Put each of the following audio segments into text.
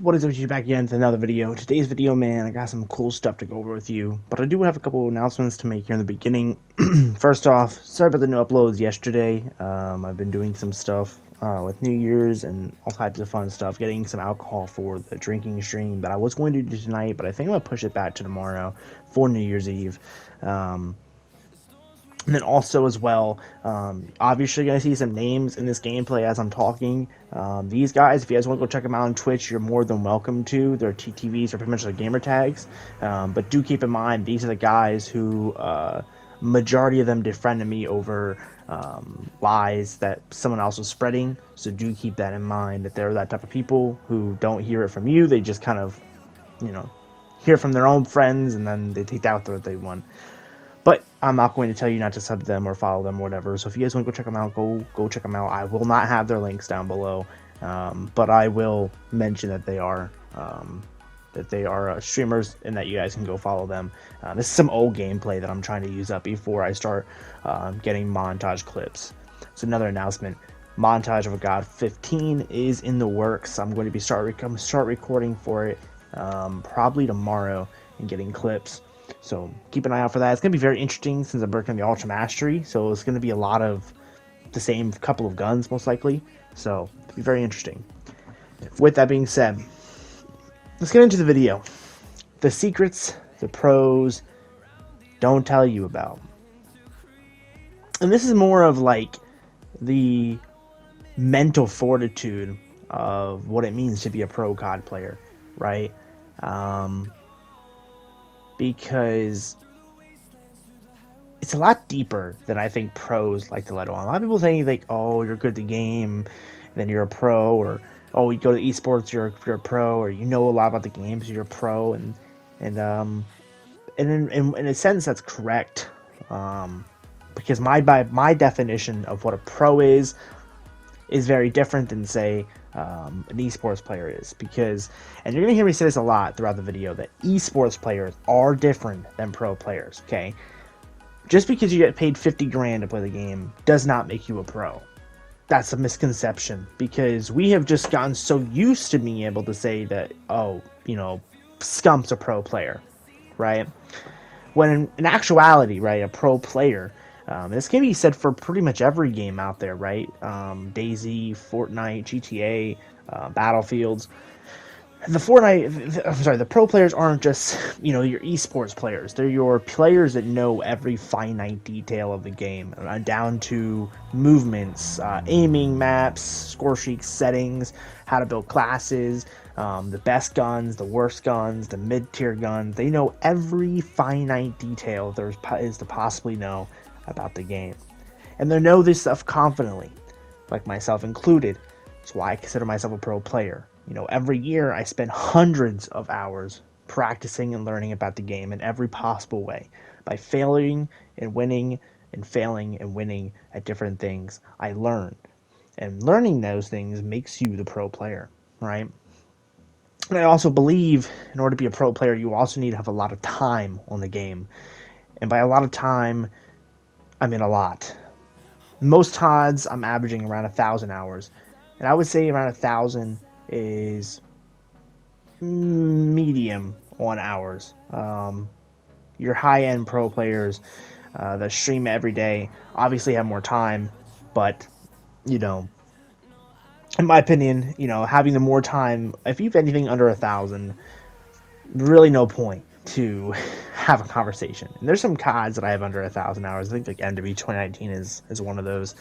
What is up, you back again to another video. Today's video, man, I got some cool stuff to go over with you, but I do have a couple of announcements to make here in the beginning. First off, sorry about the new uploads yesterday. I've been doing some stuff with New Year's and all types of fun stuff, getting some alcohol for the drinking stream that I was going to do tonight, but I think I'm going to push it back to tomorrow for New Year's Eve. And then also as well, obviously you're going to see some names in this gameplay as I'm talking. These guys, if you guys want to go check them out on Twitch, you're more than welcome to. Their TTVs are pretty much like gamer tags. But do keep in mind, these are the guys who, majority of them defriended me over lies that someone else was spreading. So do keep that in mind, that they're that type of people who don't hear it from you. They just kind of, hear from their own friends and then they take out what they want. But I'm not going to tell you not to sub them or follow them or whatever. So if you guys want to go check them out, go check them out. I will not have their links down below, but I will mention that they are streamers and that you guys can go follow them. This is some old gameplay that I'm trying to use up before I start getting montage clips. So another announcement: Montage of God 15 is in the works. I'm going to be start recording for it probably tomorrow and getting clips. So keep an eye out for that. It's going to be very interesting since I'm working on the Ultra Mastery. So it's going to be a lot of the same couple of guns, most likely. So it'll be very interesting. With that being said, let's get into the video. The secrets the pros don't tell you about. And this is more of like the mental fortitude of what it means to be a pro COD player, right? Because it's a lot deeper than I think pros like to let on. A lot of people think like, oh, you're good at the game, then you're a pro, or oh, you go to esports, you're a pro, or you know a lot about the game, so you're a pro, and in a sense that's correct, because my definition of what a pro is very different than, say, an esports player is. Because, and you're gonna hear me say this a lot throughout the video, that esports players are different than pro players. Okay, just because you get paid 50 grand to play the game does not make you a pro. That's a misconception, because we have just gotten so used to being able to say that, oh, Scump's a pro player, right? When in actuality, right, a pro player, this can be said for pretty much every game out there, right? DayZ, Fortnite, GTA, Battlefields. The pro players aren't just, your esports players. They're your players that know every finite detail of the game, down to movements, aiming, maps, score streaks, settings, how to build classes, the best guns, the worst guns, the mid-tier guns. They know every finite detail there is to possibly know about the game. And they know this stuff confidently, like myself included. That's why I consider myself a pro player. Every year I spend hundreds of hours practicing and learning about the game in every possible way. By failing and winning and failing and winning at different things, I learn. And learning those things makes you the pro player, right? And I also believe in order to be a pro player, you also need to have a lot of time on the game. And by a lot of time, I mean a lot. Most TODs, I'm averaging around 1,000 hours. And I would say around 1,000 is medium on hours. Your high-end pro players that stream every day obviously have more time, but in my opinion, having the more time, if you've anything under 1,000, really no point to have a conversation. And there's some CODs that I have under 1,000 hours. I think like MW 2019 is one of those,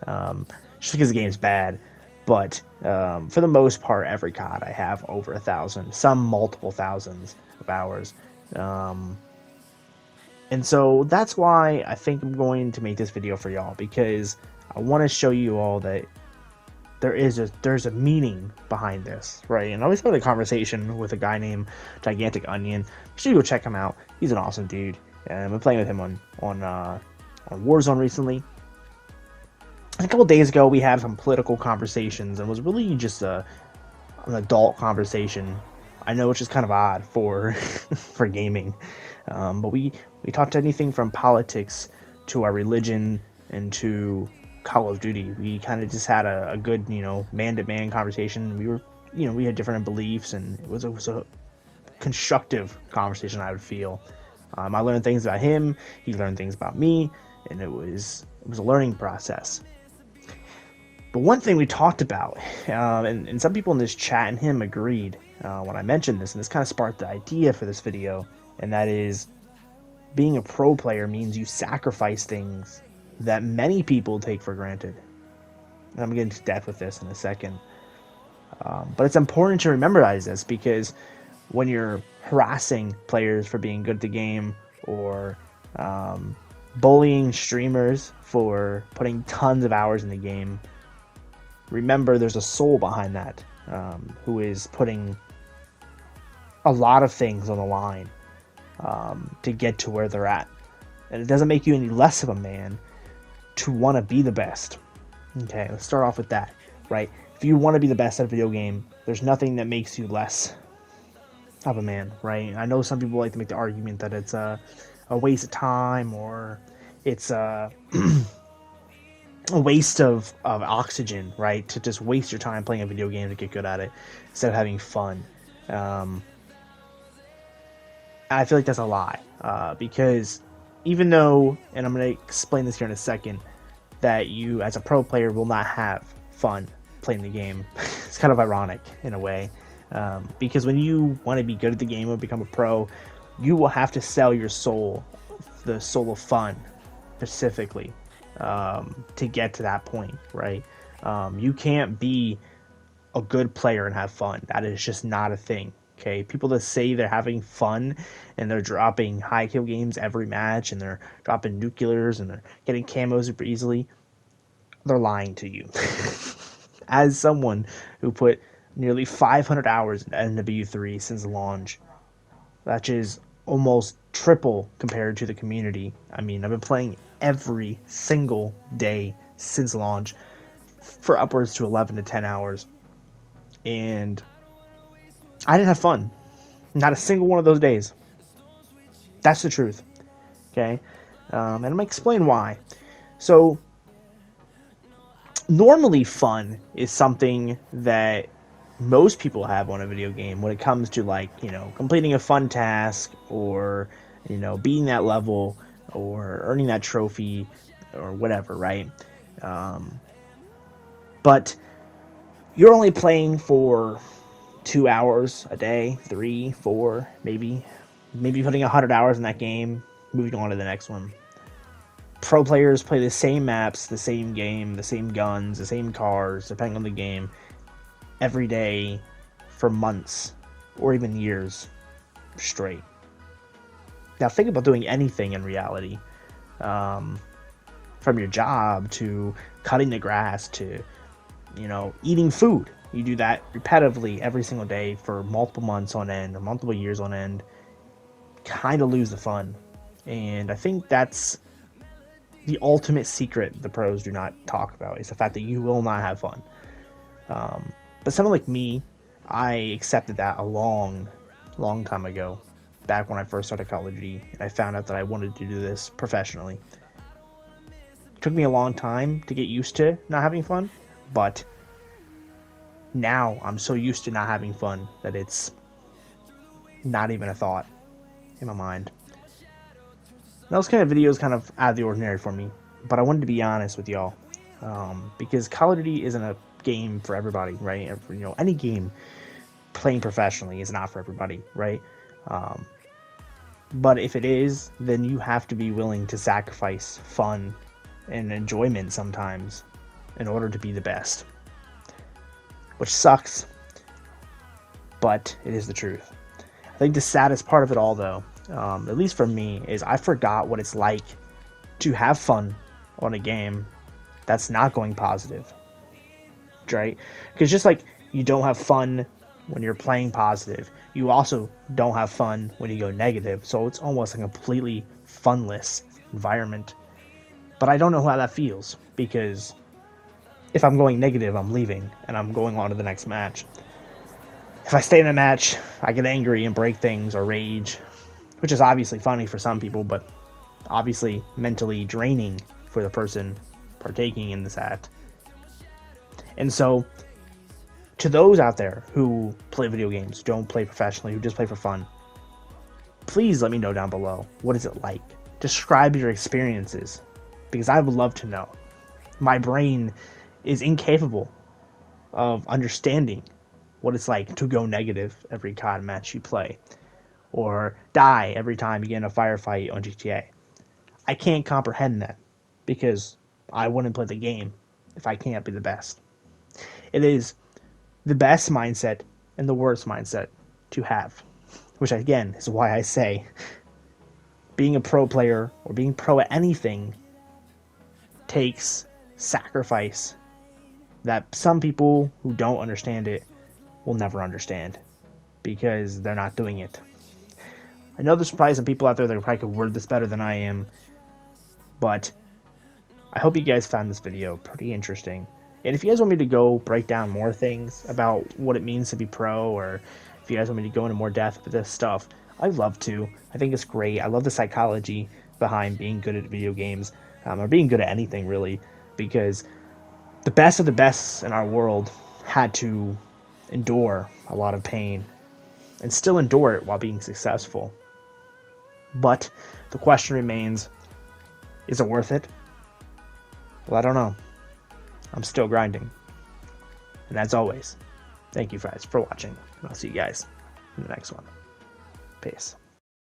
just because the game's bad. But for the most part, every COD I have over 1,000, some multiple thousands of hours. And so that's why I think I'm going to make this video for y'all, because I want to show you all that there's a meaning behind this, right? And I always had a conversation with a guy named Gigantic Onion. You should go check him out. He's an awesome dude. And I've been playing with him on Warzone recently. A couple days ago, we had some political conversations, and it was really just an adult conversation. I know it's just kind of odd for for gaming, but we talked anything from politics to our religion and to Call of Duty. We kind of just had a good, man-to-man conversation. We were we had different beliefs, and it was a constructive conversation, I would feel. I learned things about him, he learned things about me, and it was a learning process. But one thing we talked about, and some people in this chat and him agreed when I mentioned this, and this kind of sparked the idea for this video, and that is being a pro player means you sacrifice things that many people take for granted. And I'm getting to depth with this in a second. But it's important to remember this, because when you're harassing players for being good at the game, or bullying streamers for putting tons of hours in the game, remember there's a soul behind that, who is putting a lot of things on the line to get to where they're at. And it doesn't make you any less of a man to want to be the best. Okay, let's start off with that, right? If you want to be the best at a video game, there's nothing that makes you less of a man, right? I know some people like to make the argument that it's a waste of time, or it's a waste of oxygen, right? To just waste your time playing a video game to get good at it instead of having fun. I feel like that's a lie, because even though, and I'm going to explain this here in a second, that you as a pro player will not have fun playing the game, it's kind of ironic in a way, because when you want to be good at the game or become a pro, you will have to sell your soul, the soul of fun specifically, to get to that point, right? You can't be a good player and have fun. That is just not a thing. Okay, people that say they're having fun and they're dropping high kill games every match, and they're dropping nuclears, and they're getting camos super easily, they're lying to you. As someone who put nearly 500 hours in NW3 since launch, that is almost triple compared to the community. I mean, I've been playing every single day since launch for upwards to 11 to 10 hours, and I didn't have fun. Not a single one of those days. That's the truth. Okay? And I'm going to explain why. So, normally fun is something that most people have on a video game when it comes to, like, completing a fun task, or, beating that level, or earning that trophy, or whatever, right? But you're only playing for 2 hours a day, 3, 4, maybe putting 100 hours in that game, moving on to the next one. Pro players play the same maps, the same game, the same guns, the same cars, depending on the game, every day for months or even years straight. Now think about doing anything in reality, from your job to cutting the grass to eating food. You do that repetitively every single day for multiple months on end, or multiple years on end, kind of lose the fun. And I think that's the ultimate secret the pros do not talk about, is the fact that you will not have fun. But someone like me, I accepted that a long time ago, back when I first started Call of Duty, and I found out that I wanted to do this professionally. It took me a long time to get used to not having fun, but now I'm so used to not having fun that it's not even a thought in my mind. Those kind of videos kind of out of the ordinary for me, but I wanted to be honest with y'all, because Call of Duty isn't a game for everybody, right? Any game playing professionally is not for everybody, right? But if it is, then you have to be willing to sacrifice fun and enjoyment sometimes in order to be the best. Which sucks, but it is the truth. I think the saddest part of it all, though, at least for me, is I forgot what it's like to have fun on a game that's not going positive, right? Because just like you don't have fun when you're playing positive, you also don't have fun when you go negative, so it's almost a completely funless environment. But I don't know how that feels, because if I'm going negative, I'm leaving, and I'm going on to the next match. If I stay in a match, I get angry and break things or rage, which is obviously funny for some people, but obviously mentally draining for the person partaking in this act. And so, To those out there who play video games, don't play professionally, who just play for fun, please let me know down below. What is it like? Describe your experiences, because I would love to know. My brain is incapable of understanding what it's like to go negative every COD match you play, or die every time you get in a firefight on GTA. I can't comprehend that, because I wouldn't play the game if I can't be the best. It is the best mindset and the worst mindset to have, which again is why I say being a pro player or being pro at anything takes sacrifice that some people who don't understand it will never understand, because they're not doing it. I know there's probably some people out there that probably could word this better than I am, but I hope you guys found this video pretty interesting. And if you guys want me to go break down more things about what it means to be pro, or if you guys want me to go into more depth with this stuff, I'd love to. I think it's great. I love the psychology behind being good at video games, or being good at anything really, because the best of the best in our world had to endure a lot of pain and still endure it while being successful. But the question remains, is it worth it? Well, I don't know. I'm still grinding. And as always, thank you guys for watching, and I'll see you guys in the next one. Peace.